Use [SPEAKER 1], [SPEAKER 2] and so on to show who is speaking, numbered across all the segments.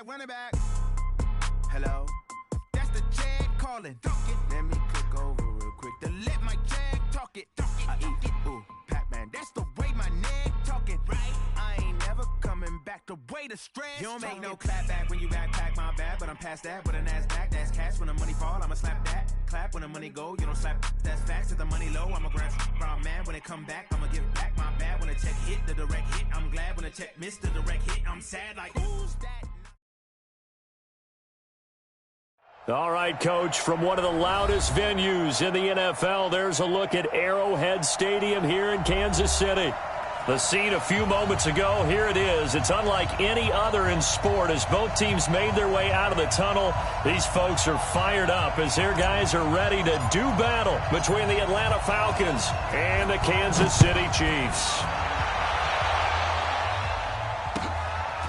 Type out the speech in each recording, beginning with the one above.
[SPEAKER 1] run it back. Hello, that's the Jag calling. Let me click over real quick to let my Jag talk it. I eat it, ooh, Pac-Man, that's the way my neck talking. Right, I ain't never coming back the way the stress. You don't make no clap back when you backpack, my bad, but I'm past that with a NASDAQ. That's cash when the money fall, I'ma slap that. Clap when the money go, you don't slap. That's facts. If the money low, I'ma grab brown man. When it come back, I'ma give back my bad. When the check hit, the direct hit. I'm glad when the check missed the direct hit. I'm sad like who's that?
[SPEAKER 2] All right, Coach, from one of the loudest venues in the NFL, there's a look at Arrowhead Stadium here in Kansas City. The scene a few moments ago, here it is. It's unlike any other in sport as both teams made their way out of the tunnel. These folks are fired up as their guys are ready to do battle between the Atlanta Falcons and the Kansas City Chiefs.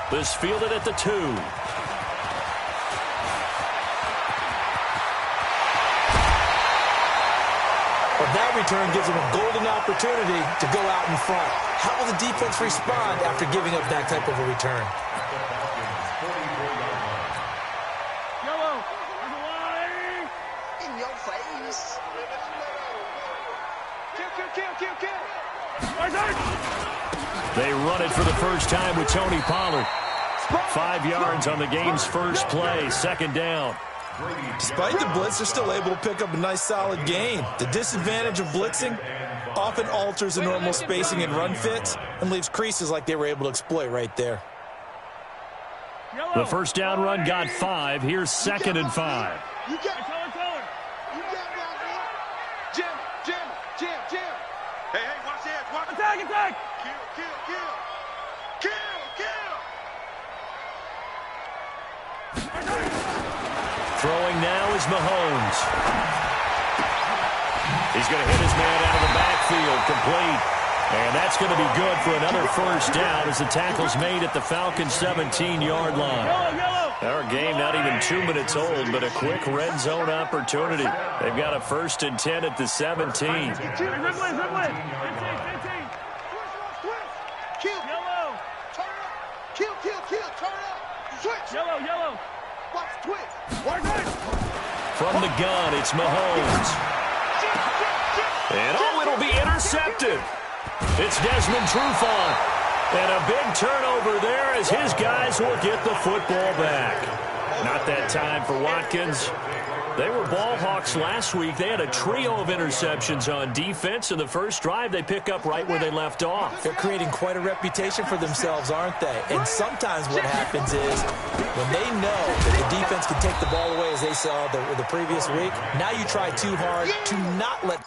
[SPEAKER 2] This fielded at the 2.
[SPEAKER 3] That return gives them a golden opportunity to go out in front. How will the defense respond after giving up that type of a return?
[SPEAKER 4] Yellow, in your face. Kill.
[SPEAKER 2] They run it for the first time with Tony Pollard. 5 yards on the game's first play, second down.
[SPEAKER 5] Despite the blitz, they're still able to pick up a nice solid gain. The disadvantage of blitzing often alters the normal spacing and run fits and leaves creases like they were able to exploit right there.
[SPEAKER 2] The first down run got 5. Here's 2nd and 5.
[SPEAKER 4] You got Jim. Hey, watch this. Attack. Kill.
[SPEAKER 2] Throwing now is Mahomes. He's going to hit his man out of the backfield, complete. And that's going to be good for another first down as the tackle's made at the Falcons' 17-yard line. Our game not even 2 minutes old, but a quick red zone opportunity. They've got a 1st and 10 at the 17.
[SPEAKER 4] Kill. Turn up. Switch. Yellow. Watch twitch.
[SPEAKER 2] From the gun, it's Mahomes. And it'll be intercepted. It's Desmond Trufant. And a big turnover there as his guys will get the football back. Not that time for Watkins. They were ball hawks last week. They had a trio of interceptions on defense. In the first drive, they pick up right where they left off.
[SPEAKER 3] They're creating quite a reputation for themselves, aren't they? And sometimes what happens is when they know that the defense can take the ball away, as they saw the previous week, now you try too hard to not let...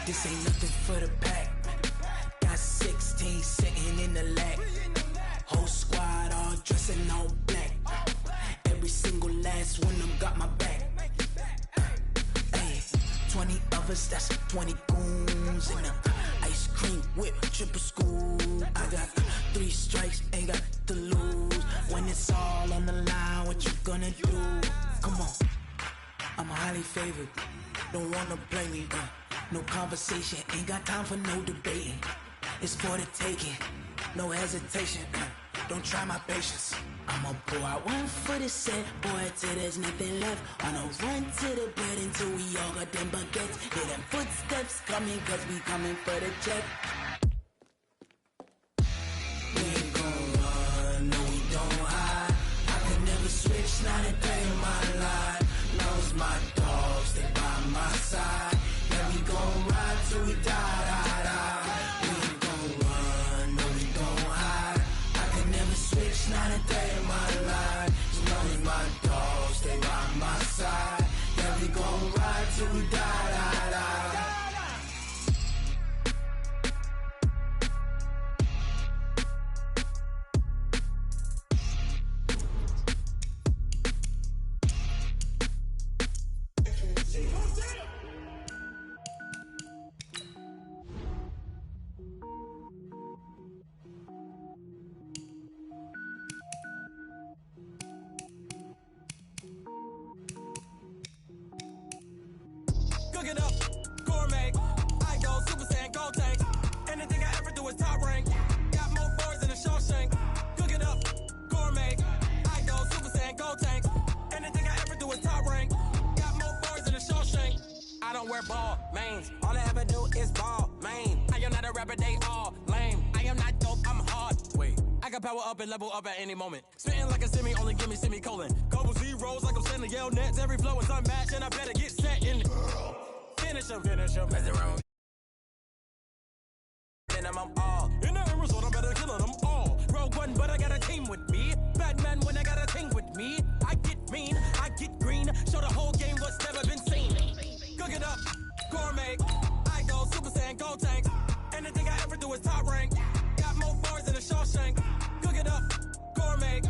[SPEAKER 6] This ain't nothing for the pack. Got 16 sitting in the lag. Whole squad all dressing all black. Every single last one of them got my back. Hey, 20 of us, that's 20 goons in them. Ice cream whip, triple school. I got 3 strikes, ain't got to lose. When it's all on the line, what you gonna do? Come on, I'm highly favored. Don't wanna play me, no conversation, ain't got time for no debating. It's for the taking, no hesitation. Don't try my patience. I'ma pull out one for the set, boy, till there's nothing left. On a run to the bed until we all got them buckets. Hear them footsteps coming, cause we coming for the check. We ain't gon' run, no we don't hide. I could never switch, not a day in my life. Long as my dogs, they by my side. Yeah, we gon' ride till we die. We ain't gon' run, no we don't hide. I could never switch, not a day in my life. As long as my dogs, they by my side. Yeah, wear ball, mains. All I ever do is ball, main. I am not a rapper, they all lame. I am not dope, I'm hard. Wait, I can power up and level up at any moment. Spitting like a semi, only give me semicolon. Couple zeros like I'm sending yell nets. Every flow is unmatched, and I better get set in. Finish him, mess around. And I'm all in the Arizona, better kill them all. Rogue One, but I got a team with me. Batman when I got a team with me. I get mean, I get green. Show the whole game what's never been seen. Cook it up, gourmet. I go Super Saiyan, Gold Tank. Anything I ever do is top rank. Got more bars than a Shawshank. Cook it up, gourmet.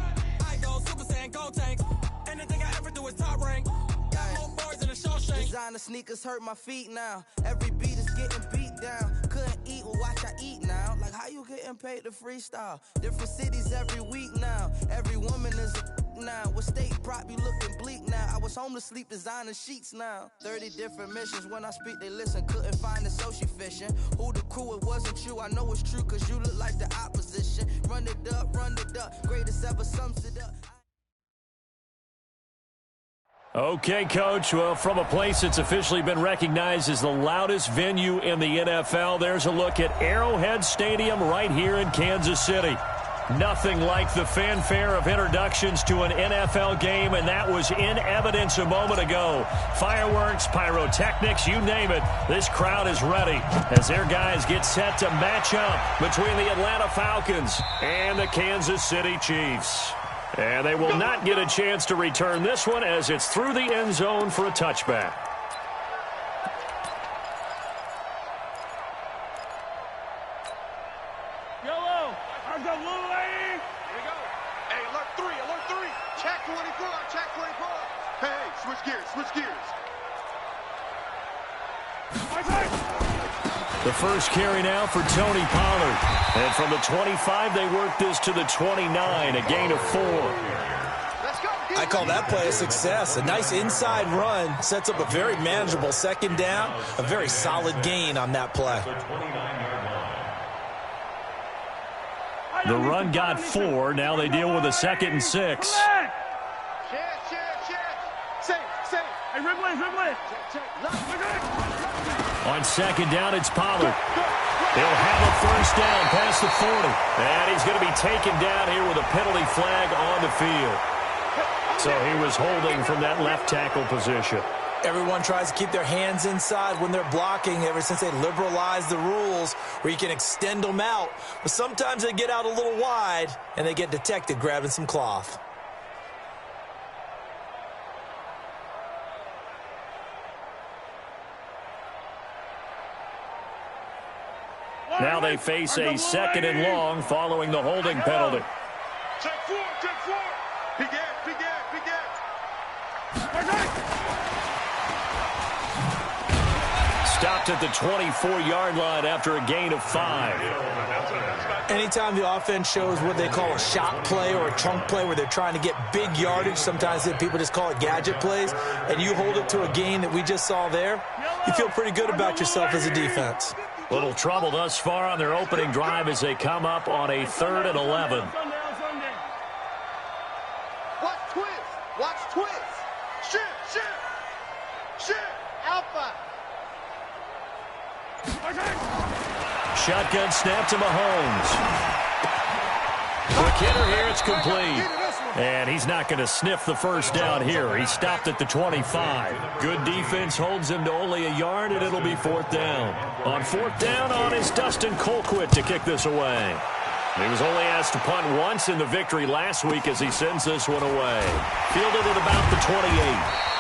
[SPEAKER 6] I go Super Saiyan, Gold Tank. Anything I ever do is top rank. Got more bars than a Shawshank. Designer sneakers hurt my feet now. Every beat is getting beat down. Couldn't eat, well watch I eat now. Like how you getting paid to freestyle? Different cities every week now. Every woman is a now. What state prop be looking bleak now? I was home to sleep designing sheets now. 30 different missions. When I speak they listen. Couldn't find the social fishing. Who the crew? It wasn't you. I know it's true cause you look like the opposition. Run it up. Greatest ever sums it up.
[SPEAKER 2] Okay, Coach. Well, from a place that's officially been recognized as the loudest venue in the NFL, there's a look at Arrowhead Stadium right here in Kansas City. Nothing like the fanfare of introductions to an NFL game, and that was in evidence a moment ago. Fireworks, pyrotechnics, you name it. This crowd is ready as their guys get set to match up between the Atlanta Falcons and the Kansas City Chiefs. And they will not get a chance to return this one as it's through the end zone for a touchback.
[SPEAKER 4] Yellow, I got little lane. Here we go. Hey, alert 3. Check 24. Hey, switch gears.
[SPEAKER 2] The first carry now for Tony Pollard. And from the 25, they work this to the 29, a gain of 4.
[SPEAKER 5] I call that play a success. A nice inside run sets up a very manageable second down. A very solid gain on that play.
[SPEAKER 2] The run got 4. Now they deal with a 2nd and 6.
[SPEAKER 4] Check. Hey, Ridley.
[SPEAKER 2] On 2nd down, it's Pollard. He'll have a first down past the 40. And he's going to be taken down here with a penalty flag on the field. So he was holding from that left tackle position.
[SPEAKER 3] Everyone tries to keep their hands inside when they're blocking ever since they liberalized the rules where you can extend them out. But sometimes they get out a little wide and they get detected grabbing some cloth.
[SPEAKER 2] Now they face a 2nd and long following the holding penalty.
[SPEAKER 4] Check 4. Pick it.
[SPEAKER 2] Stopped at the 24-yard line after a gain of 5.
[SPEAKER 3] Anytime the offense shows what they call a shot play or a chunk play where they're trying to get big yardage, sometimes people just call it gadget plays, and you hold it to a gain that we just saw there, you feel pretty good about yourself as a defense.
[SPEAKER 2] Little trouble thus far on their opening drive as they come up on a 3rd and 11.
[SPEAKER 4] Watch twist. Shift. Alpha.
[SPEAKER 2] Shotgun snap to Mahomes. Quick hitter here, it's complete. And he's not going to sniff the first down here. He stopped at the 25. Good defense holds him to only a yard, and it'll be 4th down. On 4th down is Dustin Colquitt to kick this away. He was only asked to punt once in the victory last week as he sends this one away. Fielded at about the 28.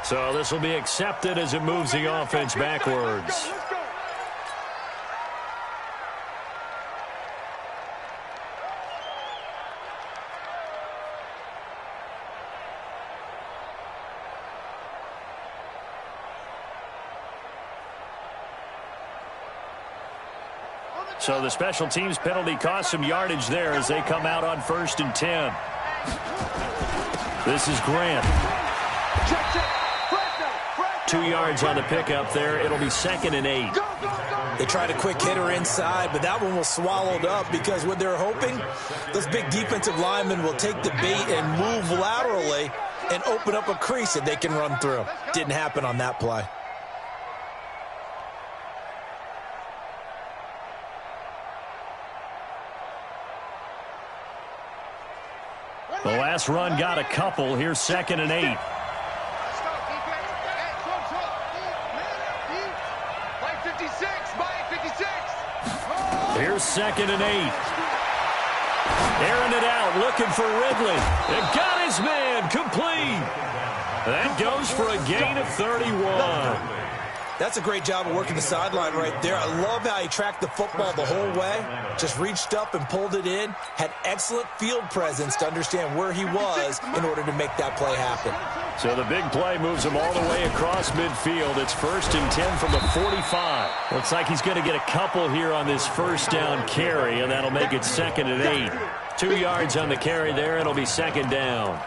[SPEAKER 2] So this will be accepted as it moves the offense backwards. So the special teams penalty cost some yardage there as they come out on 1st and 10. This is Grant. 2 yards on the pickup there. It'll be 2nd and 8.
[SPEAKER 3] They tried a quick hitter inside, but that one was swallowed up because what they're hoping, those big defensive linemen will take the bait and move laterally and open up a crease that they can run through. Didn't happen on that play.
[SPEAKER 2] The last run got a couple. Here's 2nd and 8. Here's 2nd and 8. Airing it out, looking for Ridley. It got his man, complete. That goes for a gain of 31.
[SPEAKER 3] That's a great job of working the sideline right there. I love how he tracked the football the whole way. Just reached up and pulled it in. Had excellent field presence to understand where he was in order to make that play happen.
[SPEAKER 2] So the big play moves him all the way across midfield. It's 1st and 10 from the 45. Looks like he's going to get a couple here on this first down carry, and that'll make it 2nd and 8. 2 yards on the carry there. It'll be 2nd down.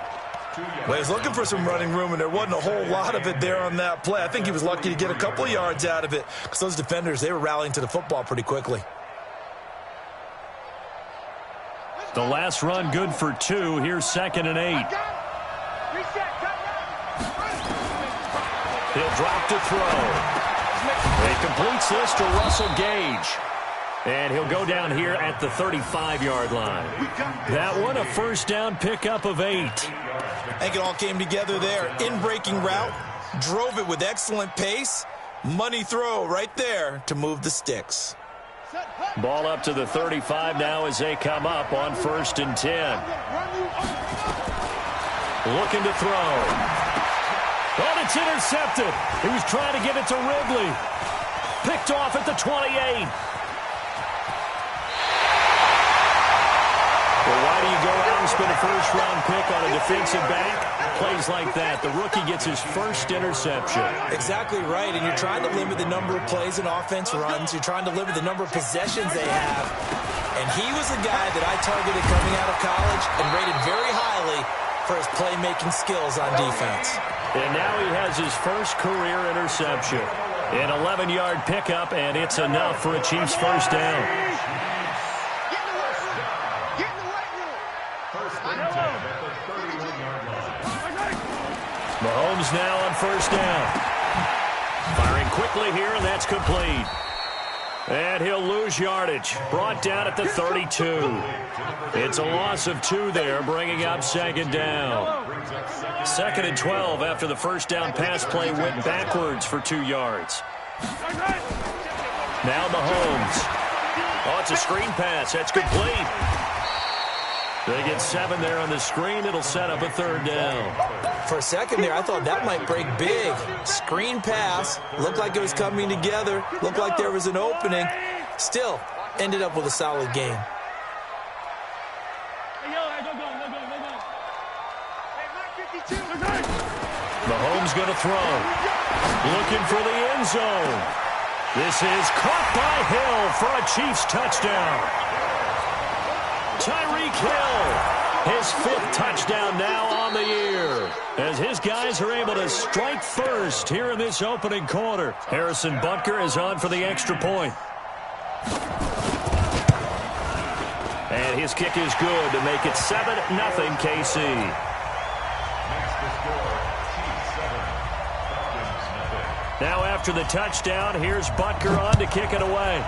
[SPEAKER 5] Well, he was looking for some running room, and there wasn't a whole lot of it there on that play. I think he was lucky to get a couple of yards out of it because those defenders, they were rallying to the football pretty quickly.
[SPEAKER 2] The last run good for 2. Here's 2nd and 8. He'll drop to throw. He completes this to Russell Gage. And he'll go down here at the 35-yard line. That one, a first down pickup of 8.
[SPEAKER 5] I think it all came together there. In-breaking route, drove it with excellent pace. Money throw right there to move the sticks.
[SPEAKER 2] Ball up to the 35 now as they come up on 1st and 10. Looking to throw. Oh, it's intercepted. He was trying to get it to Ridley. Picked off at the 28. Well, why do you go out and spend a first-round pick on a defensive back? Plays like that. The rookie gets his first interception.
[SPEAKER 3] Exactly right, and you're trying to limit the number of plays and offense runs. You're trying to limit the number of possessions they have. And he was a guy that I targeted coming out of college and rated very highly for his playmaking skills on defense.
[SPEAKER 2] And now he has his first career interception. An 11-yard pickup, and it's enough for a Chiefs first down. Mahomes now on first down. Firing quickly here, and that's complete. And he'll lose yardage. Brought down at the 32. It's a loss of 2 there, bringing up 2nd down. 2nd and 12 after the first down pass play went backwards for 2 yards. Now Mahomes. Oh, it's a screen pass. That's complete. They get 7 there on the screen. It'll set up a 3rd down.
[SPEAKER 3] For a second there, I thought that might break big. Screen pass. Looked like it was coming together. Looked like there was an opening. Still, ended up with a solid game.
[SPEAKER 2] Mahomes going to throw. Looking for the end zone. This is caught by Hill for a Chiefs touchdown. Tyreek Hill, his 5th touchdown now on the year, as his guys are able to strike first here in this opening quarter. Harrison Butker is on for the extra point. And his kick is good to make it 7-0 KC. Now after the touchdown, here's Butker on to kick it away.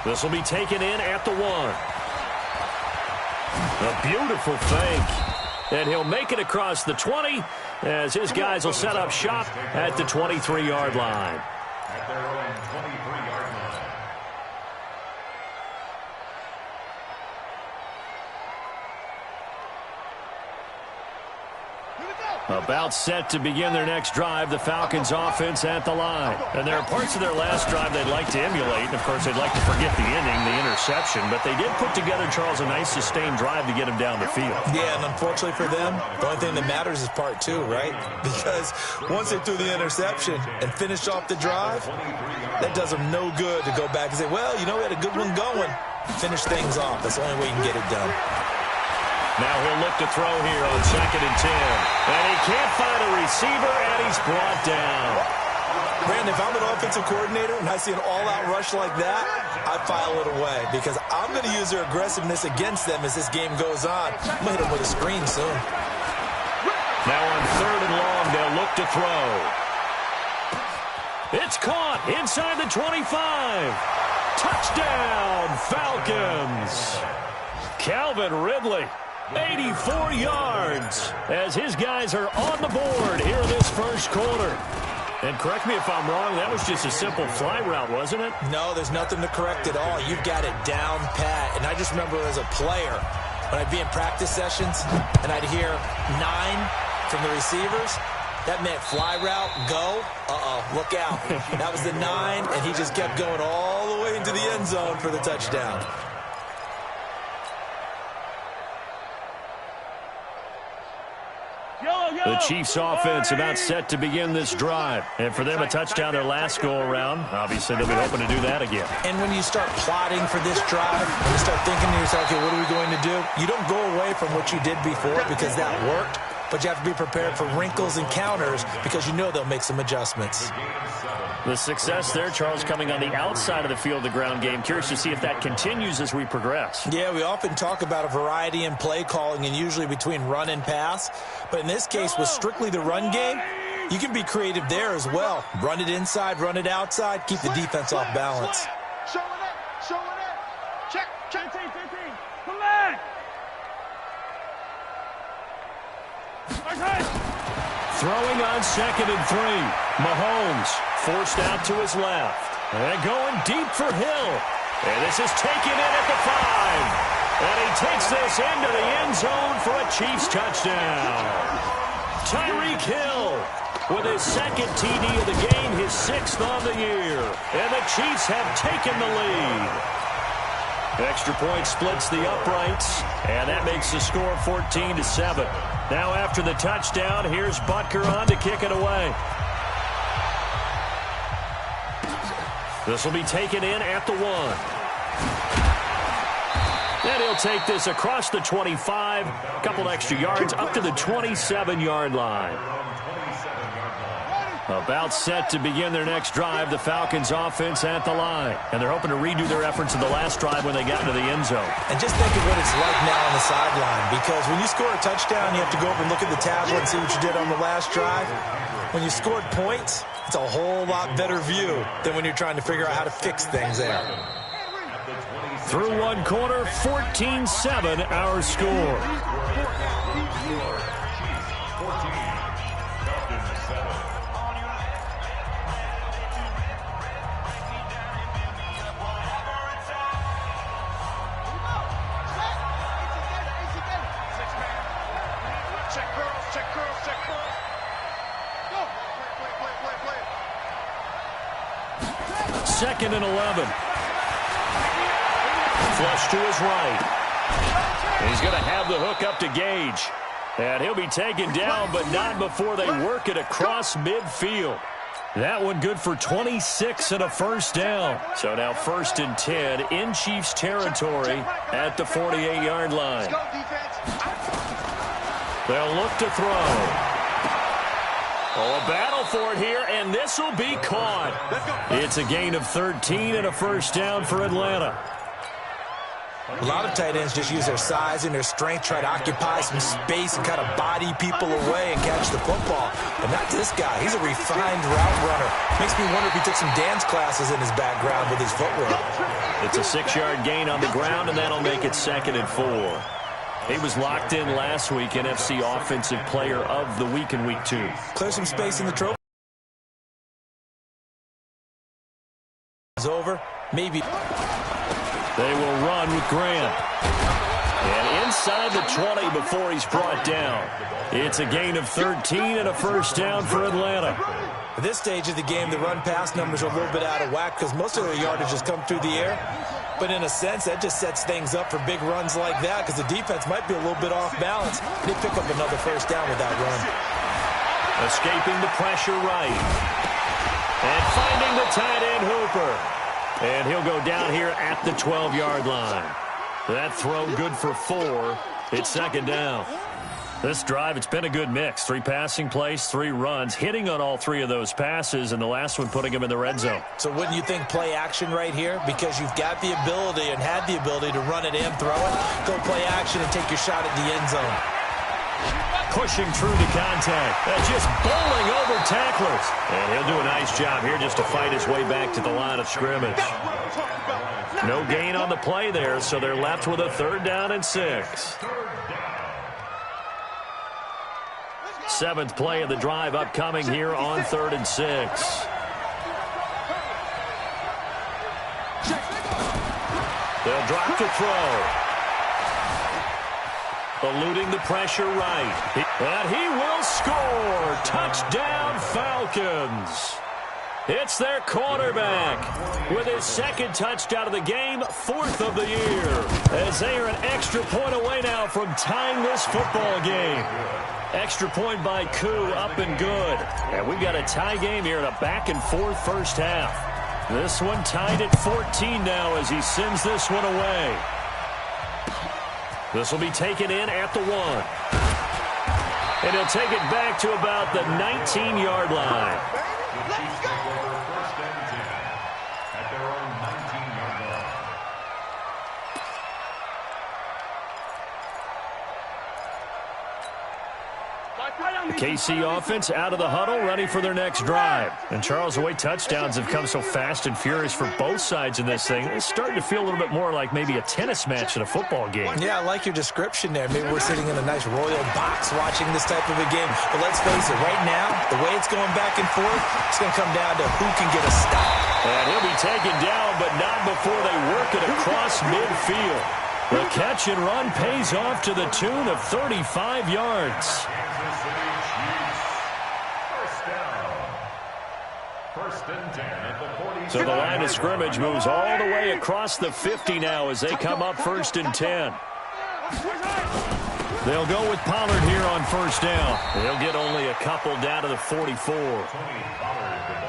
[SPEAKER 2] This will be taken in at the 1. A beautiful fake. And he'll make it across the 20 as his guys will set up shop at the 23-yard line. At their own 23-yard line. About set to begin their next drive, the Falcons offense at the line. And there are parts of their last drive they'd like to emulate. And, of course, they'd like to forget the ending, the interception. But they did put together, Charles, a nice sustained drive to get them down the field.
[SPEAKER 5] Yeah, and unfortunately for them, the only thing that matters is part 2, right? Because once they threw the interception and finished off the drive, that does them no good to go back and say, well, you know, we had a good one going. Finish things off. That's the only way you can get it done.
[SPEAKER 2] Now he'll look to throw here on 2nd and 10. And he can't find a receiver, and he's brought down.
[SPEAKER 5] Brandon, if I'm an offensive coordinator and I see an all-out rush like that, I file it away because I'm going to use their aggressiveness against them as this game goes on. I'm going to hit them with a screen soon.
[SPEAKER 2] Now on 3rd and long, they'll look to throw. It's caught inside the 25. Touchdown, Falcons. Calvin Ridley, 84 yards, as his guys are on the board here in this first quarter. And correct me if I'm wrong, that was just a simple fly route, wasn't it?
[SPEAKER 5] No, there's nothing to correct at all. You've got it down pat. And I just remember as a player, when I'd be in practice sessions and I'd hear 9 from the receivers, that meant fly route, go, look out. That was the 9, and he just kept going all the way into the end zone for the touchdown.
[SPEAKER 2] The Chiefs offense about set to begin this drive. And for them, a touchdown their last go-around. Obviously, they'll be hoping to do that again.
[SPEAKER 5] And when you start plotting for this drive, when you start thinking to yourself, okay, what are we going to do? You don't go away from what you did before because that worked. But you have to be prepared for wrinkles and counters because you know they'll make some adjustments.
[SPEAKER 2] The success there, Charles, coming on the outside of the field, the ground game. Curious to see if that continues as we progress.
[SPEAKER 5] Yeah, we often talk about a variety in play calling and usually between run and pass. But in this case, with strictly the run game, you can be creative there as well. Run it inside, run it outside, keep the defense off balance.
[SPEAKER 4] Show it up, show it up. Check, check.
[SPEAKER 7] 15, come back.
[SPEAKER 2] Throwing on 2nd and 3. Mahomes forced out to his left. And going deep for Hill. And this is taken in at the 5. And he takes this into the end zone for a Chiefs touchdown. Tyreek Hill with his 2nd TD of the game, his 6th on the year. And the Chiefs have taken the lead. Extra point splits the uprights, and that makes the score 14-7. Now after the touchdown, here's Butker on to kick it away. This will be taken in at the 1. And he'll take this across the 25, a couple extra yards up to the 27-yard line. About set to begin their next drive, the Falcons offense at the line. And they're hoping to redo their efforts of the last drive when they got into the end zone.
[SPEAKER 5] And just think of what it's like now on the sideline, because when you score a touchdown, you have to go over and look at the tablet and see what you did on the last drive. When you scored points, it's a whole lot better view than when you're trying to figure out how to fix things there.
[SPEAKER 2] Through one quarter, 14-7 our score. Second and 11. Flush to his right. He's going to have the hook up to Gage. And he'll be taken down, but not before they work it across midfield. That one good for 26 and a first down. So now 1st and 10 in Chiefs territory at the 48-yard line. They'll look to throw. Oh, a battle for it here, and this will be caught. It's a gain of 13 and a first down for Atlanta.
[SPEAKER 5] A lot of tight ends just use their size and their strength, try to occupy some space and kind of body people away and catch the football. But not this guy. He's a refined route runner. Makes me wonder if he took some dance classes in his background with his footwork.
[SPEAKER 2] It's a 6-yard gain on the ground, and that'll make it 2nd and 4. He was locked in last week, NFC Offensive Player of the Week in Week 2.
[SPEAKER 5] Clear some space in the trophy. It's over. Maybe.
[SPEAKER 2] They will run with Grant. And inside the 20 before he's brought down. It's a gain of 13 and a first down for Atlanta.
[SPEAKER 5] At this stage of the game, the run-pass numbers are a little bit out of whack because most of their yardage has come through the air. But in a sense, that just sets things up for big runs like that because the defense might be a little bit off balance. They pick up another first down with that run.
[SPEAKER 2] Escaping the pressure right. And finding the tight end Hooper. And he'll go down here at the 12-yard line. That throw good for 4. It's second down. This drive, it's been a good mix. 3 passing plays, 3 runs, hitting on all 3 of those passes, and the last one putting him in the red zone.
[SPEAKER 3] So wouldn't you think play action right here? Because you've got the ability and had the ability to run it and throw it. Go play action and take your shot at the end zone.
[SPEAKER 2] Pushing through the contact. Just bowling over tacklers. And he'll do a nice job here just to fight his way back to the line of scrimmage. No gain on the play there, so they're left with a 3rd down and 6. 7th play of the drive upcoming here on 3rd and 6. They'll drop to throw. Eluding the pressure right. And he will score. Touchdown, Falcons. It's their quarterback with his 2nd touchdown of the game, 4th of the year, as they are an extra point away now from tying this football game. Extra point by Koo, up and good. And we've got a tie game here in a back-and-forth first half. This one tied at 14 now as he sends this one away. This will be taken in at the 1. And he'll take it back to about the 19-yard line. The KC offense out of the huddle, ready for their next drive. And Charles, the way touchdowns have come so fast and furious for both sides in this thing, it's starting to feel a little bit more like maybe a tennis match in a football game.
[SPEAKER 3] Yeah, I like your description there. Maybe we're sitting in a nice royal box watching this type of a game. But let's face it, right now, the way it's going back and forth, it's going to come down to who can get a stop.
[SPEAKER 2] And he'll be taken down, but not before they work it across midfield. The catch and run pays off to the tune of 35 yards. So the line of scrimmage moves all the way across the 50 now as they come up 1st and 10. They'll go with Pollard here on 1st down. They'll get only a couple down to the 44.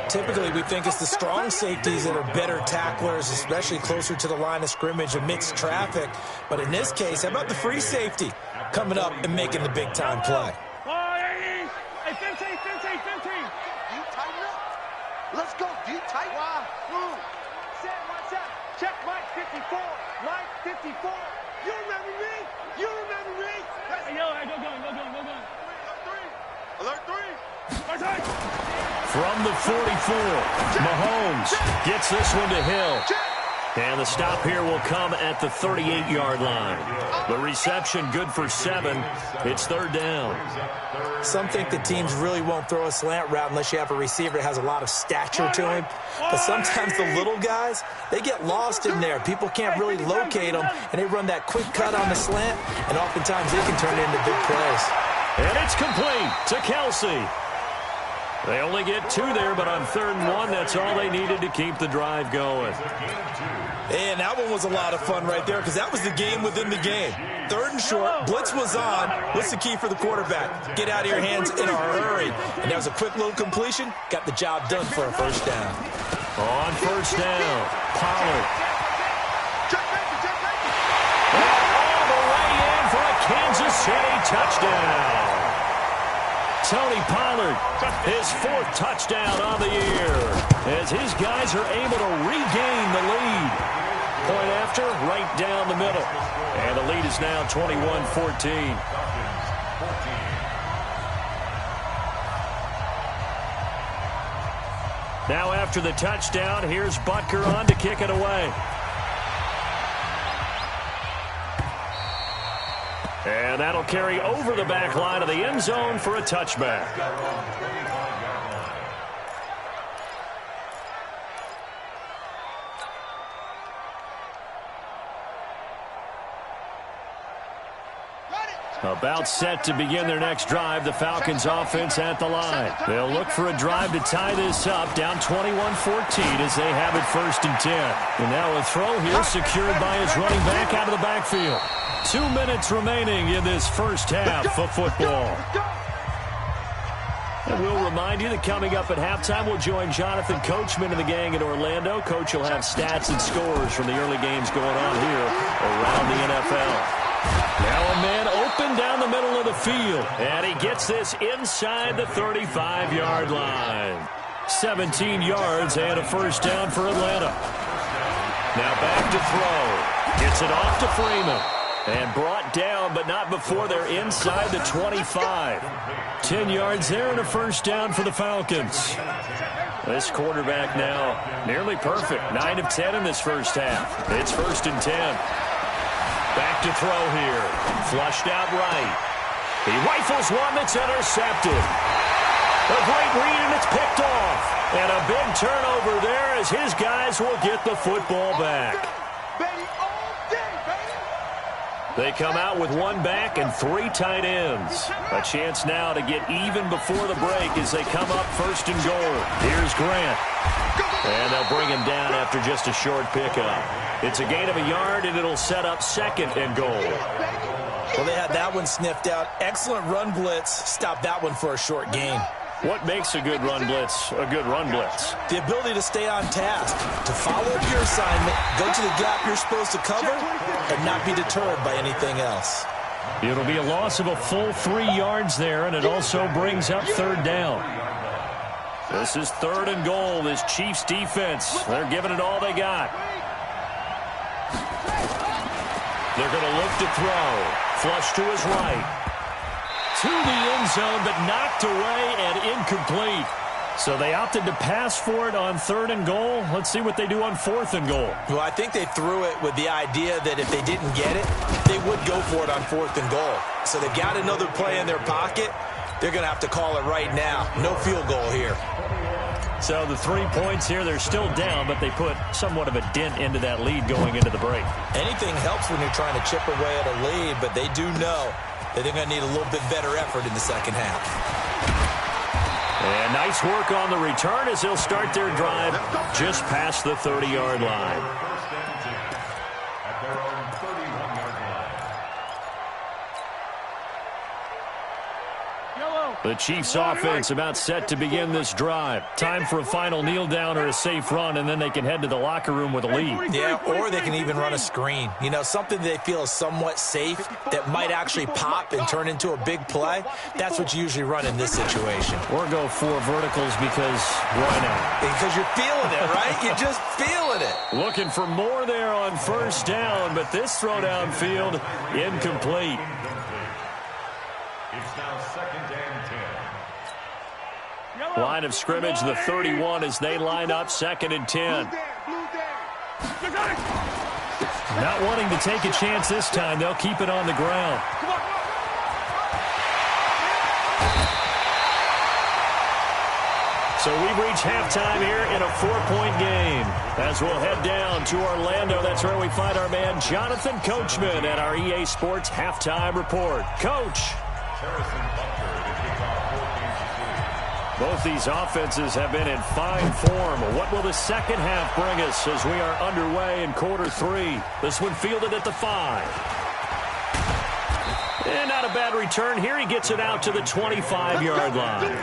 [SPEAKER 3] Typically, we think it's the strong safeties that are better tacklers, especially closer to the line of scrimmage amidst traffic. But in this case, how about the free safety coming up and making the big-time play?
[SPEAKER 4] Let's go, D tight. Move. Set, watch out. Check Mike 54. Mike 54. You remember me? You remember me? Hey, yo, go going. Alert 3.
[SPEAKER 2] From the 44, Mahomes gets this one to Hill. And the stop here will come at the 38-yard line. The reception good for 7. It's 3rd down.
[SPEAKER 3] Some think the teams really won't throw a slant route unless you have a receiver that has a lot of stature to him. But sometimes the little guys, they get lost in there. People can't really locate them, and they run that quick cut on the slant, and oftentimes they can turn it into big plays.
[SPEAKER 2] And it's complete to Kelsey. They only get 2 there, but on 3rd and 1, that's all they needed to keep the drive going.
[SPEAKER 3] And that one was a lot of fun right there because that was the game within the game. 3rd and short, blitz was on. What's the key for the quarterback? Get out of your hands in a hurry. And that was a quick little completion. Got the job done for a 1st down.
[SPEAKER 2] On 1st down, Pollard. All the way in for a Kansas City touchdown. Tony Pollard, his 4th touchdown on the year, as his guys are able to regain the lead. Point after, right down the middle. And the lead is now 21-14. Now after the touchdown, here's Butker on to kick it away. And that'll carry over the back line of the end zone for a touchback. About set to begin their next drive, the Falcons offense at the line. They'll look for a drive to tie this up, down 21-14 as they have it 1st and 10. And now a throw here secured by his running back out of the backfield. 2 minutes remaining in this first half of football. And we'll remind you that coming up at halftime, we'll join Jonathan Coachman and the gang in Orlando. Coach will have stats and scores from the early games going on here around the NFL. Now a man open down the middle of the field. And he gets this inside the 35-yard line. 17 yards and a first down for Atlanta. Now back to throw. Gets it off to Freeman. And brought down, but not before they're inside the 25. 10 yards there and a first down for the Falcons. This quarterback now nearly perfect. 9 of 10 in this first half. It's 1st and 10. Back to throw here. Flushed out right. He rifles one that's intercepted. A great read, and it's picked off. And a big turnover there as his guys will get the football back. They come out with one back and 3 tight ends. A chance now to get even before the break as they come up 1st and goal. Here's Grant. And they'll bring him down after just a short pickup. It's a gain of a yard, and it'll set up 2nd and goal.
[SPEAKER 3] Well, they had that one sniffed out. Excellent run blitz. Stop that one for a short gain.
[SPEAKER 2] What makes a good run blitz a good run blitz?
[SPEAKER 3] The ability to stay on task, to follow up your assignment, go to the gap you're supposed to cover, and not be deterred by anything else.
[SPEAKER 2] It'll be a loss of a full 3 yards there, and it also brings up 3rd down. This is 3rd and goal, this Chiefs defense. They're giving it all they got. They're going to look to throw. Flush to his right. To the end zone, but knocked away and incomplete. So they opted to pass for it on 3rd and goal. Let's see what they do on 4th and goal.
[SPEAKER 3] Well, I think they threw it with the idea that if they didn't get it, they would go for it on 4th and goal. So they've got another play in their pocket. They're going to have to call it right now. No field goal here.
[SPEAKER 2] So the 3 points here, they're still down, but they put somewhat of a dent into that lead going into the break.
[SPEAKER 3] Anything helps when you're trying to chip away at a lead, but they do know that they're going to need a little bit better effort in the second half.
[SPEAKER 2] And nice work on the return as they'll start their drive just past the 30-yard line. The Chiefs offense about set to begin this drive. Time for a final kneel down or a safe run, and then they can head to the locker room with a lead.
[SPEAKER 3] Yeah, or they can even run a screen. You know, something they feel is somewhat safe that might actually pop and turn into a big play. That's what you usually run in this situation.
[SPEAKER 2] Or go 4 verticals because why not?
[SPEAKER 3] Because you're feeling it, right? You're just feeling it.
[SPEAKER 2] Looking for more there on 1st down, but this throw downfield incomplete.
[SPEAKER 8] It's now 2nd and 10.
[SPEAKER 2] Line of scrimmage, the 31 as they line up 2nd and 10. Not wanting to take a chance this time, they'll keep it on the ground. So we've reached halftime here in a 4-point game. As we'll head down to Orlando, that's where we find our man Jonathan Coachman at our EA Sports Halftime Report. Coach. Both these offenses have been in fine form. What will the second half bring us as we are underway in quarter 3? This one fielded at the 5. And not a bad return here. He gets it out to the 25-yard line.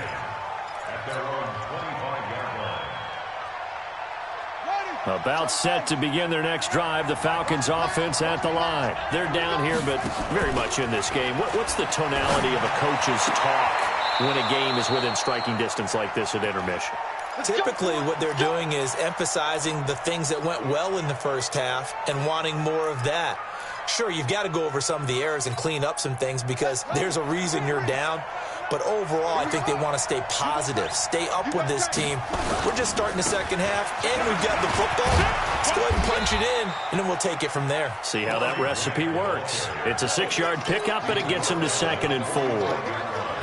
[SPEAKER 2] About set to begin their next drive, the Falcons offense at the line. They're down here, but very much in this game. What's the tonality of a coach's talk when a game is within striking distance like this at intermission?
[SPEAKER 3] Typically, what they're doing is emphasizing the things that went well in the first half and wanting more of that. Sure, you've got to go over some of the errors and clean up some things because there's a reason you're down. But overall, I think they want to stay positive, stay up with this team. We're just starting the second half, and we've got the football. Let's go ahead and punch it in, and then we'll take it from there.
[SPEAKER 2] See how that recipe works. It's a 6-yard pickup, and it gets him to 2nd and 4.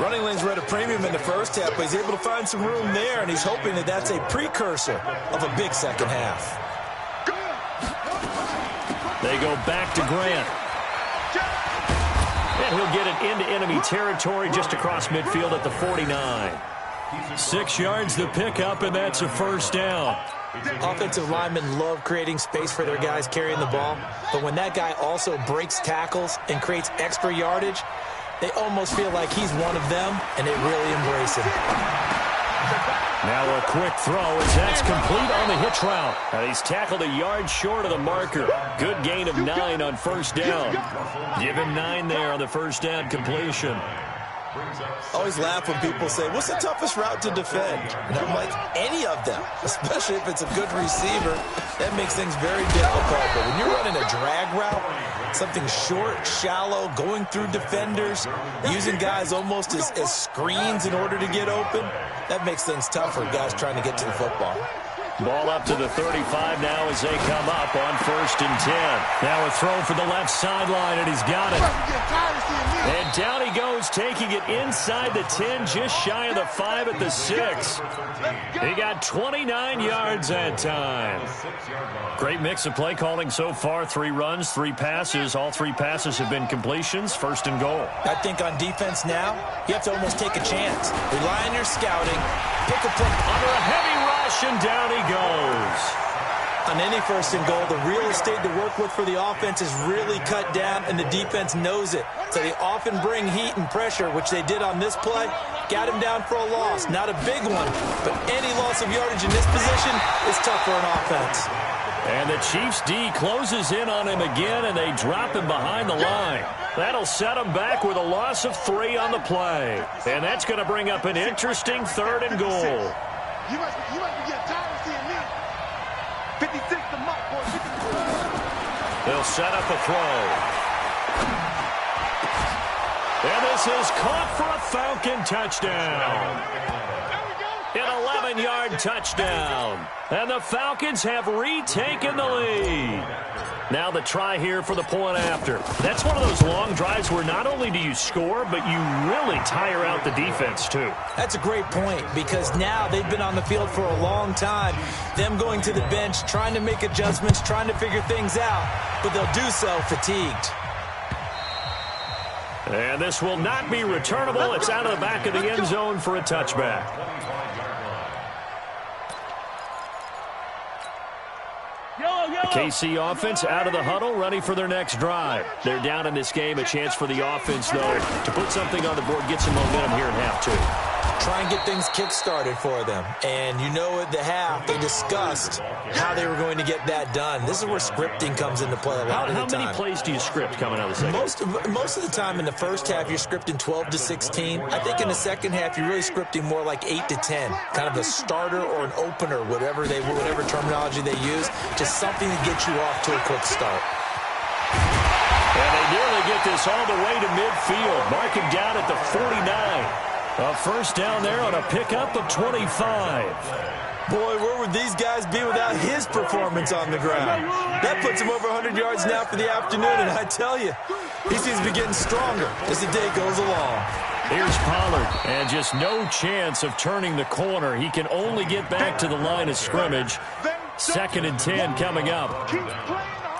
[SPEAKER 3] Running lanes were at a premium in the first half, but he's able to find some room there, and he's hoping that that's a precursor of a big second half.
[SPEAKER 2] They go back to Grant. And he'll get it into enemy territory just across midfield at the 49. 6 yards the pickup, and that's a first down.
[SPEAKER 3] Offensive linemen love creating space for their guys carrying the ball, but when that guy also breaks tackles and creates extra yardage, they almost feel like he's one of them, and they really embrace him.
[SPEAKER 2] Now Now a quick throw as that's complete on the hitch route. And he's tackled a yard short of the marker. Good gain of 9 on first down. Give him 9 there on the first down completion.
[SPEAKER 3] Always laugh when people say, what's the toughest route to defend? And I'm like, any of them, especially if it's a good receiver. That makes things very difficult. But when you're running a drag route, something short, shallow, going through defenders, using guys almost as screens in order to get open, that makes things tough for guys trying to get to the football.
[SPEAKER 2] Ball up to the 35 now as they come up on 1st and 10. Now a throw for the left sideline, and he's got it. And down he goes, taking it inside the 10, just shy of the 5 at the 6. He got 29 yards that time. Great mix of play calling so far. 3 runs, 3 passes. All 3 passes have been completions. 1st and goal.
[SPEAKER 3] I think on defense now, you have to almost take a chance. Rely on your scouting. Pick a play.
[SPEAKER 2] Under a heavy rush, and down he goes.
[SPEAKER 3] On any 1st and goal, the real estate to work with for the offense is really cut down, and the defense knows it. So they often bring heat and pressure, which they did on this play. Got him down for a loss. Not a big one, but any loss of yardage in this position is tough for an offense.
[SPEAKER 2] And the Chiefs' D closes in on him again, and they drop him behind the line. That'll set him back with a loss of 3 on the play. And that's going to bring up an interesting 3rd and goal.
[SPEAKER 4] You must be getting tired of seeing me. 56 the mark, boy.
[SPEAKER 2] They'll set up a throw. And this is caught for a Falcon touchdown. An 11-yard touchdown. And the Falcons have retaken the lead. Now the try here for the point after. That's one of those long drives where not only do you score, but you really tire out the defense too.
[SPEAKER 3] That's a great point, because now they've been on the field for a long time. Them going to the bench, trying to make adjustments, trying to figure things out, but they'll do so fatigued.
[SPEAKER 2] And this will not be returnable. It's out of the back of the end zone for a touchback. The KC offense out of the huddle, ready for their next drive. They're down in this game. A chance for the offense, though, to put something on the board, get some momentum here in half 2.
[SPEAKER 3] Try and get things kick-started for them. And you know at the half, they discussed how they were going to get that done. This is where scripting comes into play a lot of the time.
[SPEAKER 2] How many plays do you script coming out of the second?
[SPEAKER 3] Most of the time in the first half, you're scripting 12 to 16. I think in the second half, you're really scripting more like 8 to 10. Kind of a starter or an opener, whatever terminology they use. Just something to get you off to a quick start.
[SPEAKER 2] And they nearly get this all the way to midfield. Mark him down at the 49. A first down there on a pickup of 25.
[SPEAKER 3] Boy, where would these guys be without his performance on the ground? That puts him over 100 yards now for the afternoon, and I tell you, he seems to be getting stronger as the day goes along.
[SPEAKER 2] Here's Pollard, and just no chance of turning the corner. He can only get back to the line of scrimmage. 2nd and 10 coming up.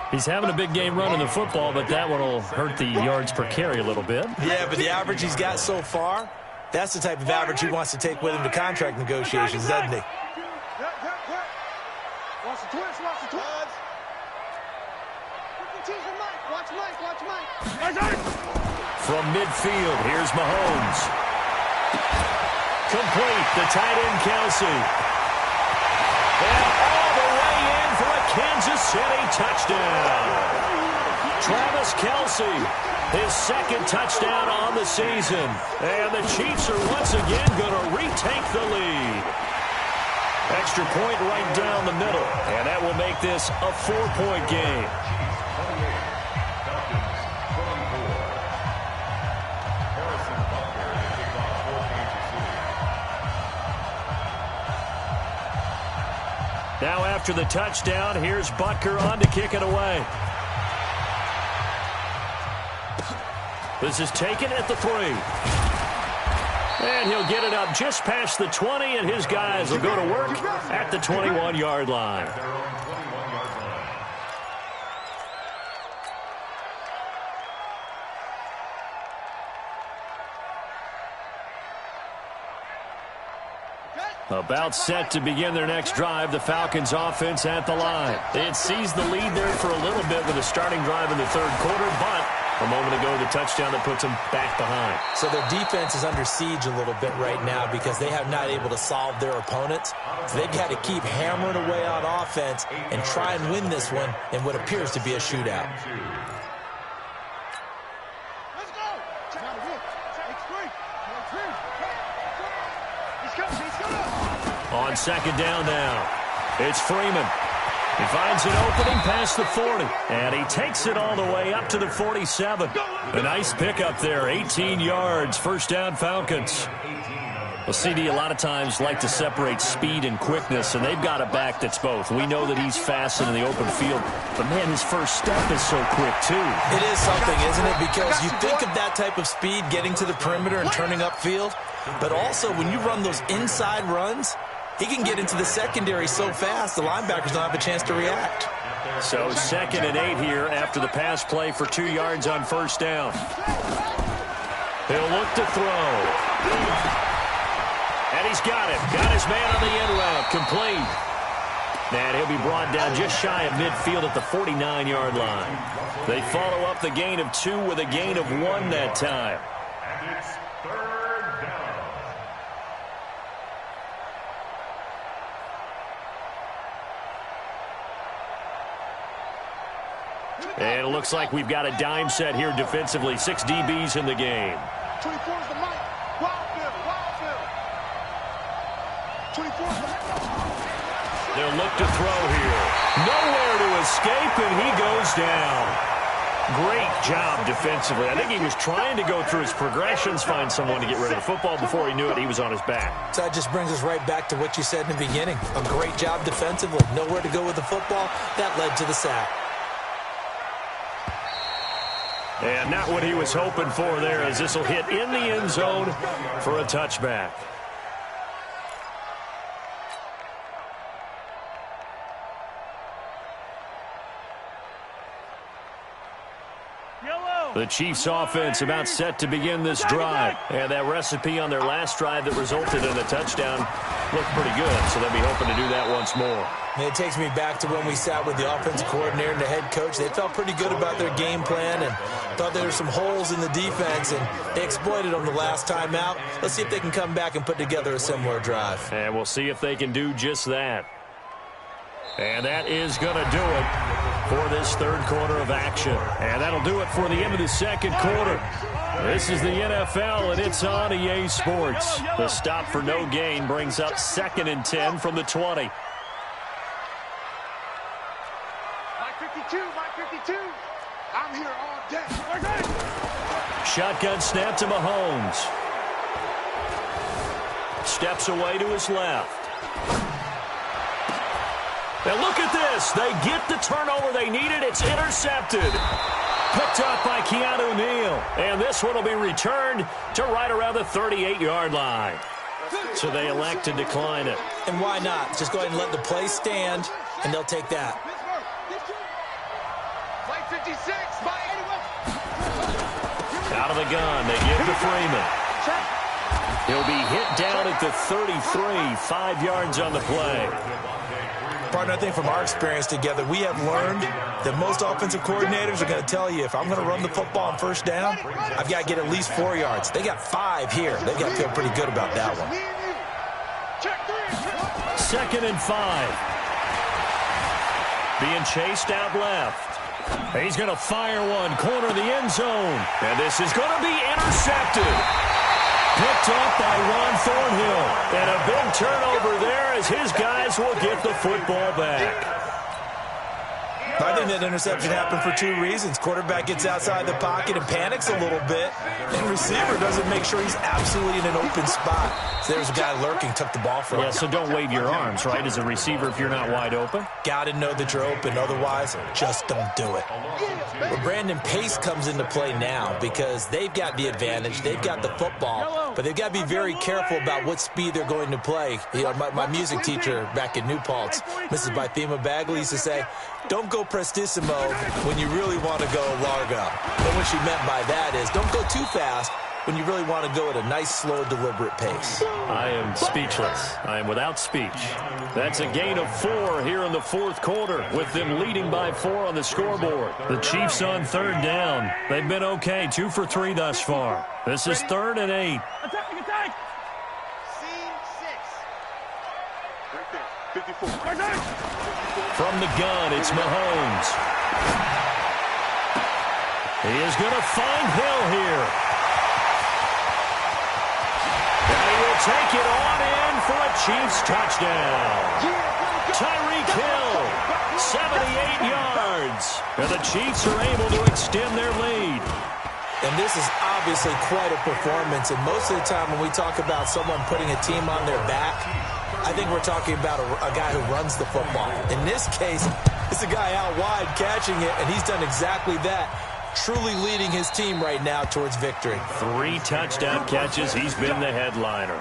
[SPEAKER 2] He's having a big game running the football, but that one will hurt the yards per carry a little bit.
[SPEAKER 3] Yeah, but the average he's got so far, that's the type of average he wants to take with him to contract negotiations, doesn't he?
[SPEAKER 4] Watch the twist, watch the twist. Watch Mike.
[SPEAKER 2] From midfield, here's Mahomes. Complete, the tight end Kelsey. And all the way in for a Kansas City touchdown. Travis Kelsey, his 2nd touchdown on the season. And the Chiefs are once again going to retake the lead. Extra point right down the middle. And that will make this a 4-point game. Now after the touchdown, here's Butker on to kick it away. This is taken at the 3. And he'll get it up just past the 20, and his guys will go to work at the 21-yard line. About set to begin their next drive, the Falcons offense at the line. They had seized the lead there for a little bit with a starting drive in the 3rd quarter, but A moment ago, the touchdown that puts them back behind.
[SPEAKER 3] So their defense is under siege a little bit right now because they have not able to solve their opponents. So they've got to keep hammering away on offense and try and win this one in what appears to be a shootout.
[SPEAKER 4] Let's go.
[SPEAKER 2] On second down now, it's Freeman. He finds an opening past the 40, and he takes it all the way up to the 47. A nice pickup there, 18 yards, first down Falcons. Well, CD a lot of times like to separate speed and quickness, and they've got a back that's both. We know that he's fast in the open field, but, man, his first step is so quick, too.
[SPEAKER 3] It is something, isn't it? Because you think of that type of speed getting to the perimeter and turning upfield, but also when you run those inside runs, he can get into the secondary so fast, the linebackers don't have a chance to react.
[SPEAKER 2] So 2nd and 8 here after the pass play for 2 yards on first down. He'll look to throw. And he's got it. Got his man on the end route. Complete. And he'll be brought down just shy of midfield at the 49-yard line. They follow up the gain of 2 with a gain of 1 that time. And it looks like we've got a dime set here defensively. 6 DBs in the game.
[SPEAKER 4] 24 is the mic. Wildfield. 24 is the mic.
[SPEAKER 2] They'll look to throw here. Nowhere to escape, and he goes down. Great job defensively. I think he was trying to go through his progressions, find someone to get rid of the football. Before he knew it, he was on his back.
[SPEAKER 3] So that just brings us right back to what you said in the beginning. A great job defensively. Nowhere to go with the football. That led to the sack.
[SPEAKER 2] And not what he was hoping for there, as this will hit in the end zone for a touchback. The Chiefs offense about set to begin this drive. And that recipe on their last drive that resulted in a touchdown looked pretty good, so they'll be hoping to do that once more.
[SPEAKER 3] It takes me back to when we sat with the offensive coordinator and the head coach. They felt pretty good about their game plan and thought there were some holes in the defense, and they exploited them the last time out. Let's see if they can come back and put together a similar drive.
[SPEAKER 2] And we'll see if they can do just that. And that is going to do it for this third quarter of action. And that'll do it for the end of the second quarter. This is the NFL, and it's on EA Sports. The stop for no gain brings up 2nd and 10 from the 20.
[SPEAKER 4] Mike 52, Mike 52. I'm here all day.
[SPEAKER 2] Shotgun snap to Mahomes. Steps away to his left. And look at this. They get the turnover they needed. It's intercepted. Picked up by Keanu Neal. And this one will be returned to right around the 38-yard line. So they elect to decline it.
[SPEAKER 3] And why not? Just go ahead and let the play stand, and they'll take that.
[SPEAKER 4] Mike 56, Mike.
[SPEAKER 2] Out of the gun, they give to Freeman. He'll be hit down at the 33, 5 yards on the play.
[SPEAKER 3] Partner, I think from our experience together, we have learned that most offensive coordinators are going to tell you, if I'm going to run the football on first down, I've got to get at least 4 yards. They got 5 here. They've got to feel pretty good about that one.
[SPEAKER 2] 2nd and 5. Being chased out left. He's going to fire one, corner of the end zone. And this is going to be intercepted. Picked up by Ron Thornhill. And a big turnover there as his guys will get the football back.
[SPEAKER 3] I think that interception happened for 2 reasons. Quarterback gets outside the pocket and panics a little bit, and receiver doesn't make sure he's absolutely in an open spot. So there's a guy lurking, took the ball from him.
[SPEAKER 2] Yeah, so don't wave your arms, right, as a receiver if you're not wide open?
[SPEAKER 3] Got to know that you're open. Otherwise, just don't do it. But Brandon, pace comes into play now because they've got the advantage. They've got the football, but they've got to be very careful about what speed they're going to play. You know, my music teacher back in New Paltz, Mrs. Bythema Bagley, used to say, don't go prestissimo when you really want to go largo. But what she meant by that is don't go too fast when you really want to go at a nice, slow, deliberate pace.
[SPEAKER 2] I am speechless. I am without speech. That's a gain of 4 here in the fourth quarter, with them leading by 4 on the scoreboard. The Chiefs on third down. They've been okay, 2 for 3 thus far. This is 3rd and 8.
[SPEAKER 7] Attack, attack!
[SPEAKER 4] Scene 6. Right there, 54.
[SPEAKER 2] From the gun, it's Mahomes. He is going to find Hill here. And he will take it on in for a Chiefs touchdown. Tyreek Hill, 78 yards. And the Chiefs are able to extend their lead.
[SPEAKER 3] And this is obviously quite a performance. And most of the time when we talk about someone putting a team on their back, I think we're talking about a guy who runs the football. In this case, it's a guy out wide catching it, and he's done exactly that, truly leading his team right now towards victory.
[SPEAKER 2] 3 touchdown catches. He's been the headliner.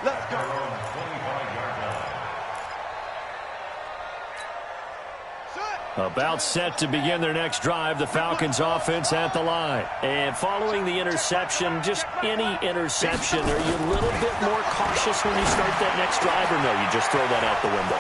[SPEAKER 2] About set to begin their next drive, the Falcons offense at the line.
[SPEAKER 8] And following the interception, just any interception, are you a little bit more cautious when you start that next drive, or no, you just throw that out the window?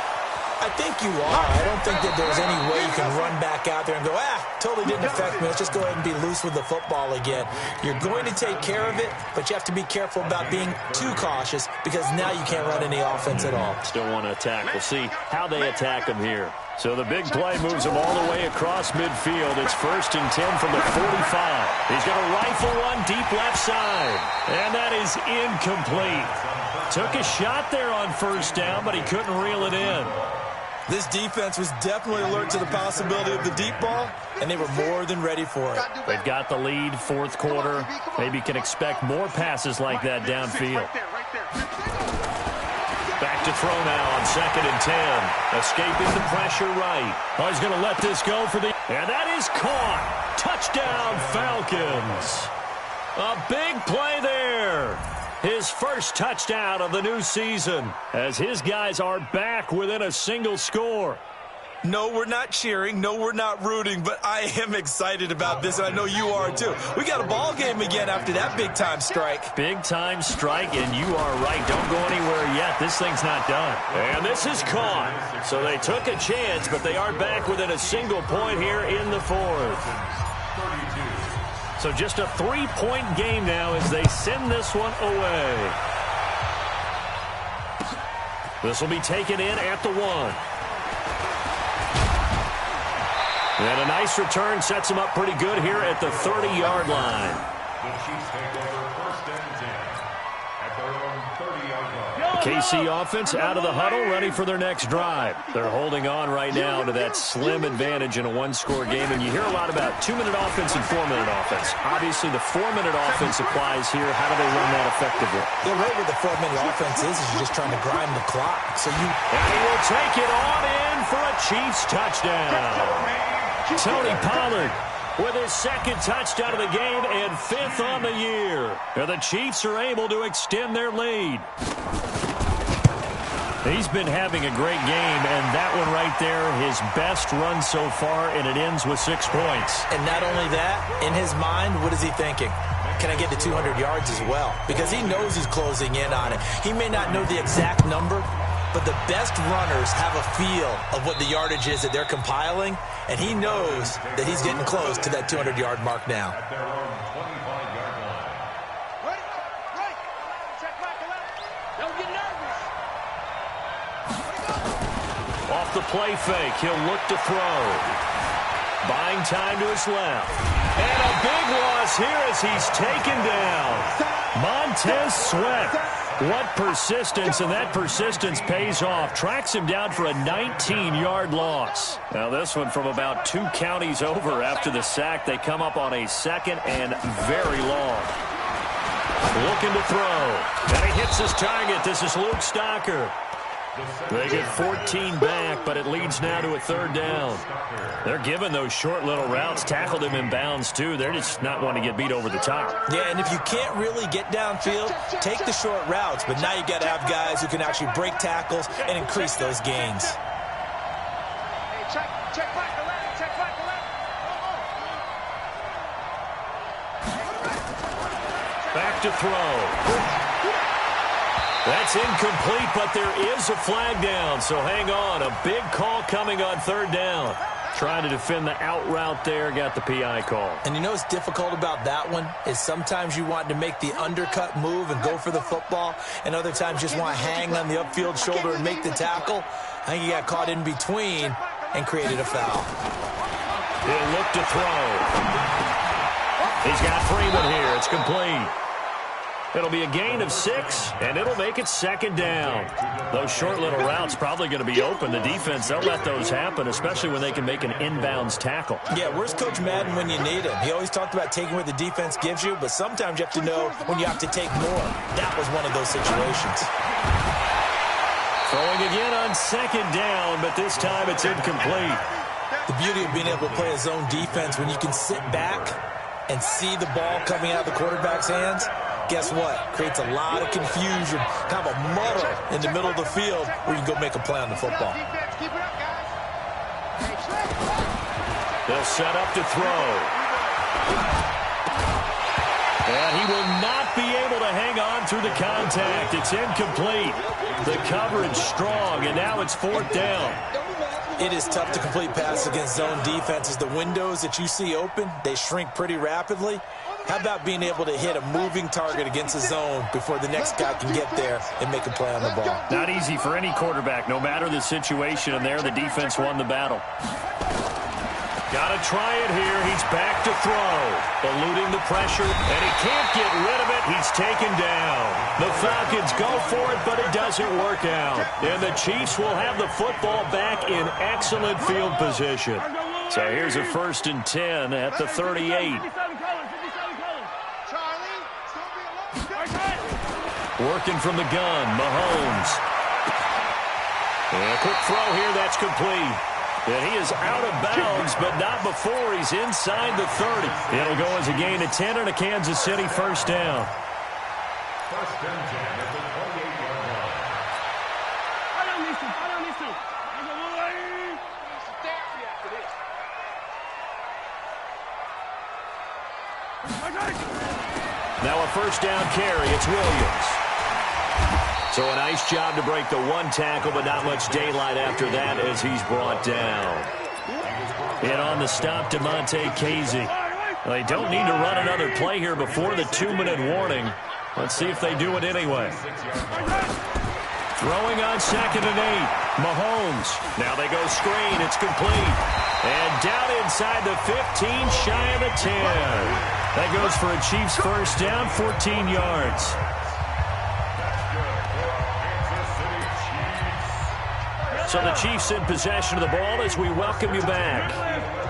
[SPEAKER 3] I think you are. I don't think that there's any way you can run back out there and go, totally didn't affect me. Let's just go ahead and be loose with the football again. You're going to take care of it, but you have to be careful about being too cautious because now you can't run any offense at all.
[SPEAKER 2] Still want to attack. We'll see how they attack him here. So the big play moves him all the way across midfield. It's 1st and 10 from the 45. He's going to rifle one deep left side. And that is incomplete. Took a shot there on 1st down, but he couldn't reel it in.
[SPEAKER 3] This defense was definitely alert to the possibility of the deep ball, and they were more than ready for it.
[SPEAKER 2] They've got the lead, 4th quarter. Maybe can expect more passes like that downfield. Back to throw now on 2nd and 10. Escaping the pressure right. Oh, he's going to let this go for the... And that is caught. Touchdown, Falcons. A big play there. His first touchdown of the new season as his guys are back within a single score.
[SPEAKER 3] No, we're not cheering. No, we're not rooting, but I am excited about this, and I know you are too. We got a ball game again after that big-time strike.
[SPEAKER 2] Big-time strike, and you are right. Don't go anywhere yet. This thing's not done. And this is caught. So they took a chance, but they are back within a single point here in the 4th. So just a 3-point game now as they send this one away. This will be taken in at the 1. And a nice return sets them up pretty good here at the 30-yard line.
[SPEAKER 9] The Chiefs take over 1st and 10 at their own 30-yard line.
[SPEAKER 2] KC offense out of the huddle, ready for their next drive. They're holding on right now to that slim advantage in a 1-score game, and you hear a lot about 2-minute offense and 4-minute offense. Obviously, the 4-minute offense applies here. How do they run that effectively?
[SPEAKER 3] The way with the 4-minute offense is you're just trying to grind the clock.
[SPEAKER 2] And he will take it on in for a Chiefs touchdown. Tony Pollard with his 2nd touchdown of the game and 5th on the year. And the Chiefs are able to extend their lead. He's been having a great game, and that one right there, his best run so far, and it ends with 6 points.
[SPEAKER 3] And not only that, in his mind, what is he thinking? Can I get to 200 yards as well? Because he knows he's closing in on it. He may not know the exact number, but the best runners have a feel of what the yardage is that they're compiling, and he knows that he's getting close to that 200-yard mark now.
[SPEAKER 2] Off the play fake, he'll look to throw. Buying time to his left. And a big loss here as he's taken down. Montez Sweat. What persistence, and that persistence pays off. Tracks him down for a 19-yard loss. Now this one from about 2 counties over after the sack. They come up on a 2nd and very long. Looking to throw. And he hits his target. This is Luke Stocker. They get 14 back, but it leads now to a 3rd down. They're giving those short little routes. Tackled him in bounds, too. They're just not wanting to get beat over the top.
[SPEAKER 3] Yeah, and if you can't really get downfield, take the short routes. But now you've got to have guys who can actually break tackles and increase those gains.
[SPEAKER 4] Hey, check back the left, check back the left.
[SPEAKER 2] Back to throw. That's incomplete, but there is a flag down, so hang on. A big call coming on third down. Trying to defend the out route there, got the PI call.
[SPEAKER 3] And you know what's difficult about that one is sometimes you want to make the undercut move and go for the football, and other times just want to hang on the upfield shoulder and make the tackle. I think he got caught in between and created a foul.
[SPEAKER 2] He'll look to throw. He's got Freeman here. It's complete. It'll be a gain of 6, and it'll make it second down. Those short little routes probably going to be open. The defense, they'll let those happen, especially when they can make an inbounds tackle.
[SPEAKER 3] Yeah, where's Coach Madden when you need him? He always talked about taking what the defense gives you, but sometimes you have to know when you have to take more. That was one of those situations.
[SPEAKER 2] Throwing again on second down, but this time it's incomplete.
[SPEAKER 3] The beauty of being able to play a zone defense when you can sit back and see the ball coming out of the quarterback's hands, guess what? Creates a lot of confusion, kind of a muddle in the middle of the field where you can go make a play on the football.
[SPEAKER 2] They'll set up to throw. And he will not be able to hang on through the contact. It's incomplete. The coverage strong, and now it's fourth down.
[SPEAKER 3] It is tough to complete passes against zone defenses. The windows that you see open, they shrink pretty rapidly. How about being able to hit a moving target against a zone before the next guy can get there and make a play on the ball?
[SPEAKER 2] Not easy for any quarterback, no matter the situation, and there the defense won the battle. Got to try it here. He's back to throw. Eluding the pressure, and he can't get rid of it. He's taken down. The Falcons go for it, but it doesn't work out. And the Chiefs will have the football back in excellent field position. So here's a 1st and 10 at the 38. Working from the gun, Mahomes. And a quick throw here, that's complete. And he is out of bounds, but not before he's inside the 30. It'll go as a gain of 10 and a Kansas City first down.
[SPEAKER 9] 1st and 10 at the 28-yard line.
[SPEAKER 2] Now a first down carry, it's Williams. So a nice job to break the one tackle, but not much daylight after that as he's brought down. And on the stop, DeMonte Casey. Well, they don't need to run another play here before the 2-minute warning. Let's see if they do it anyway. Throwing on 2nd and 8. Mahomes. Now they go screen. It's complete. And down inside the 15, shy of the 10. That goes for a Chiefs first down, 14 yards. So the Chiefs in possession of the ball as we welcome you back.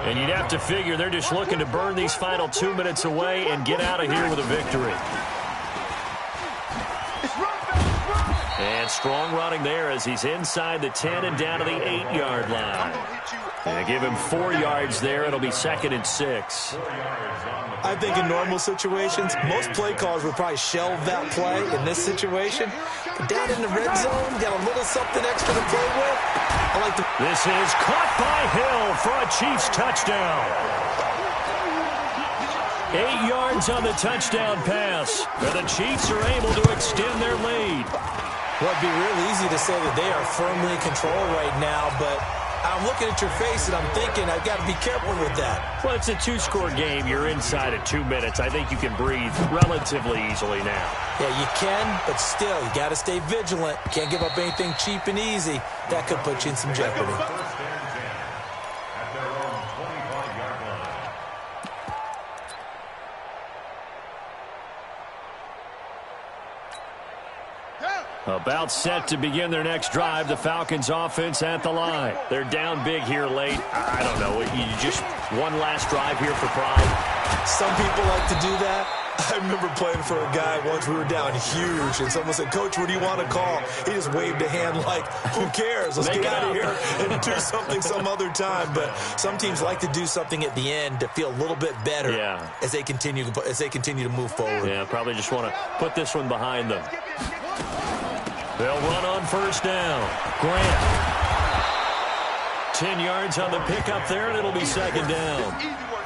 [SPEAKER 2] And you'd have to figure they're just looking to burn these final 2 minutes away and get out of here with a victory. And strong running there as he's inside the 10 and down to the 8-yard line. And give him 4 yards there. It'll be 2nd and 6.
[SPEAKER 3] I think in normal situations, most play callers would probably shelve that play in this situation. But down in the red zone, got a little something extra to play with. I like the...
[SPEAKER 2] This is caught by Hill for a Chiefs touchdown. 8 yards on the touchdown pass. And the Chiefs are able to extend their lead.
[SPEAKER 3] Well, it'd be real easy to say that they are firmly in control right now, but I'm looking at your face and I'm thinking I've got to be careful with that.
[SPEAKER 2] Well, it's a 2-score game. You're inside at 2 minutes. I think you can breathe relatively easily now.
[SPEAKER 3] Yeah, you can, but still, you got to stay vigilant. Can't give up anything cheap and easy. That could put you in some jeopardy.
[SPEAKER 2] About set to begin their next drive. The Falcons offense at the line. They're down big here late. I don't know. You just one last drive here for pride.
[SPEAKER 3] Some people like to do that. I remember playing for a guy once. We were down huge, and someone said, "Coach, what do you want to call?" He just waved a hand like, "Who cares? Let's get out of here and do something some other time." But some teams like to do something at the end to feel a little bit better as they continue to move forward.
[SPEAKER 2] Yeah, probably just want to put this one behind them. They'll run on first down. Grant. 10 yards on the pickup there, and it'll be second down.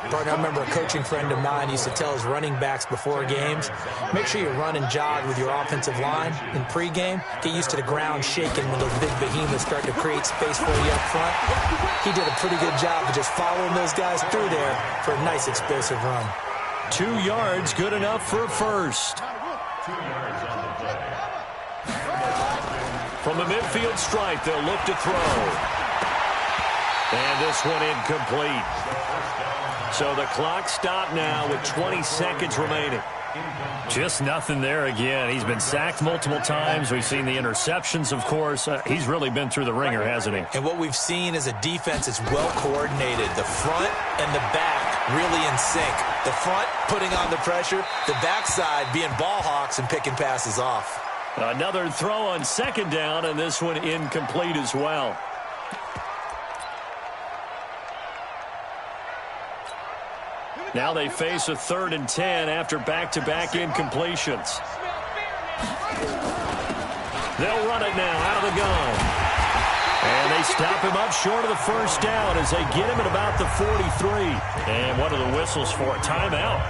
[SPEAKER 3] Partner, I remember a coaching friend of mine used to tell his running backs before games, make sure you run and jog with your offensive line in pregame. Get used to the ground shaking when those big behemoths start to create space for you up front. He did a pretty good job of just following those guys through there for a nice explosive run.
[SPEAKER 2] 2 yards, good enough for a first.
[SPEAKER 9] 2 yards on the play.
[SPEAKER 2] From the midfield stripe, they'll look to throw. And this one incomplete. So the clock stopped now with 20 seconds remaining.
[SPEAKER 8] Just nothing there again. He's been sacked multiple times. We've seen the interceptions, of course. He's really been through the ringer, hasn't he?
[SPEAKER 5] And what we've seen is a defense that's well coordinated. The front and the back really in sync. The front putting on the pressure, the backside being ball hawks and picking passes off.
[SPEAKER 2] Another throw on second down, and this one incomplete as well. Now they face a 3rd and 10 after back-to-back incompletions. They'll run it now out of the gun. And they stop him up short of the first down as they get him at about the 43. And what are the whistles for? Timeout.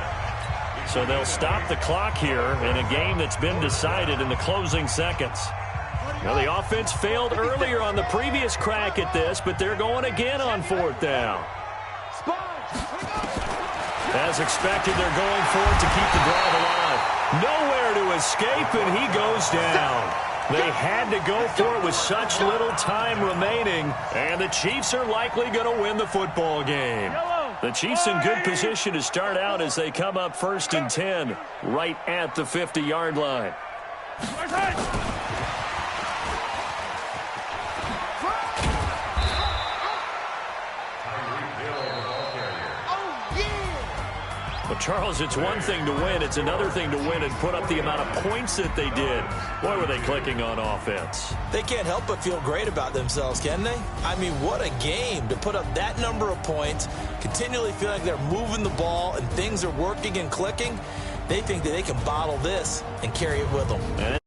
[SPEAKER 2] So they'll stop the clock here in a game that's been decided in the closing seconds. Well, the offense failed earlier on the previous crack at this, but they're going again on 4th down. As expected, they're going for it to keep the drive alive. Nowhere to escape, and he goes down. They had to go for it with such little time remaining, and the Chiefs are likely going to win the football game. The Chiefs in good position to start out as they come up 1st and 10 right at the 50-yard line. Well, Charles, it's one thing to win. It's another thing to win and put up the amount of points that they did. Boy, were they clicking on offense.
[SPEAKER 5] They can't help but feel great about themselves, can they? I mean, what a game to put up that number of points, continually feel like they're moving the ball and things are working and clicking. They think that they can bottle this and carry it with them.
[SPEAKER 2] And